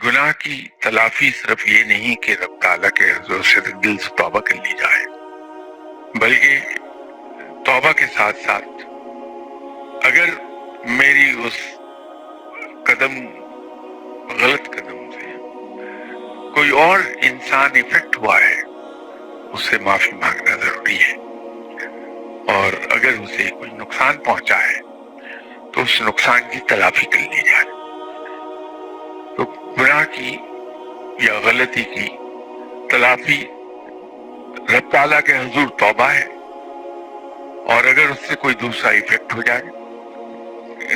गुनाह की तलाफी सिर्फ ये नहीं कि रब ताला के हुजूर से दिल से तौबा कर ली जाए, बल्कि तौबा के साथ साथ अगर मेरी उस गलत कदम से कोई और इंसान इफेक्ट हुआ है, उससे माफी मांगना जरूरी है। और अगर उसे कोई नुकसान पहुंचा है तो उस नुकसान की तलाफी कर ली जाए। तो गुनाह की या गलती की तलाफी रब ताला के हुजूर तौबा है, और अगर उससे कोई दूसरा इफेक्ट हो जाए,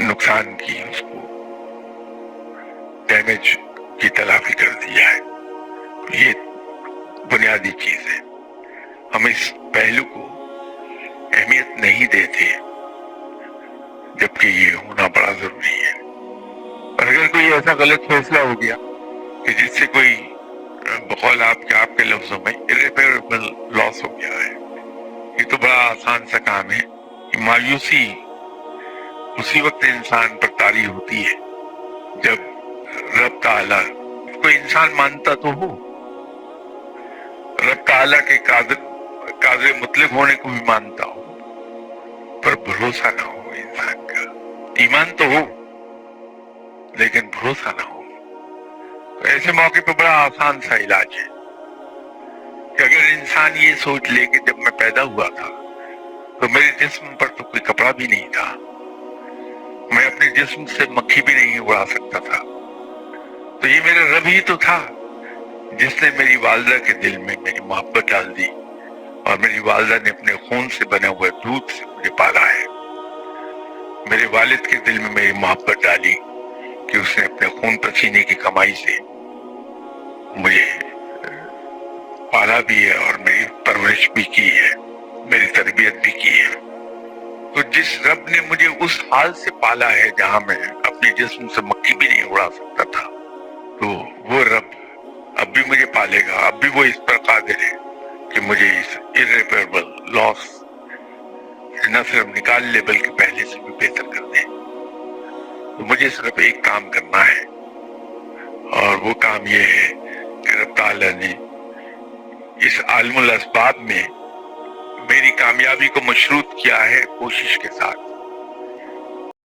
नुकसान की, उसको डैमेज की तलाफी कर दी जाए, तो ये बुनियादी चीज है। हम इस पहलू को अहमियत नहीं देते, जबकि ये होना बड़ा जरूरी है। और अगर कोई ऐसा गलत फैसला हो गया कि जिससे कोई बकौल आपके लफ्जों में इर्रेपरेबल लॉस हो गया है, ये तो बड़ा आसान सा काम है। मायूसी उसी वक्त इंसान पर तारी होती है जब रब ताला, कोई इंसान मानता तो हो, रब ताला के कादिर मुतलक होने को भी मानता हो, पर भरोसा ना हो इंसान का। ईमान तो हो लेकिन भरोसा ना हो। तो ऐसे मौके पर बड़ा आसान सा इलाज है कि अगर इंसान ये सोच ले कि जब मैं पैदा हुआ था तो मेरे जिस्म पर तो कोई कपड़ा भी नहीं था, मैं अपने जिस्म से मक्खी भी नहीं उड़ा सकता था, तो ये मेरा रब ही तो था जिसने मेरी वालिदा के दिल में मेरी मोहब्बत डाल दी, और मेरी वालिदा ने अपने खून से बने हुए दूध से मुझे पाला है। मेरे वालिद के दिल में मेरी मोहब्बत डाली कि उसने अपने खून पसीने की कमाई से मुझे पाला भी है और मेरी परवरिश भी की है, मेरी तरबियत भी की है। तो जिस रब ने मुझे उस हाल से पाला है जहां मैं अपने जिस्म से मक्खी भी नहीं उड़ा सकता था, तो वो रब अब भी मुझे पालेगा, अब भी वो इस पर कादिर है कि मुझे इस इर्रेपरेबल लॉस न सिर्फ निकाल ले बल्कि पहले से भी बेहतर कर दे। तो मुझे सिर्फ एक काम करना है, और वो काम ये है कि रब ताला ने इस आलमुल अस्बाब में मेरी कामयाबी को मशरूत किया है कोशिश के साथ।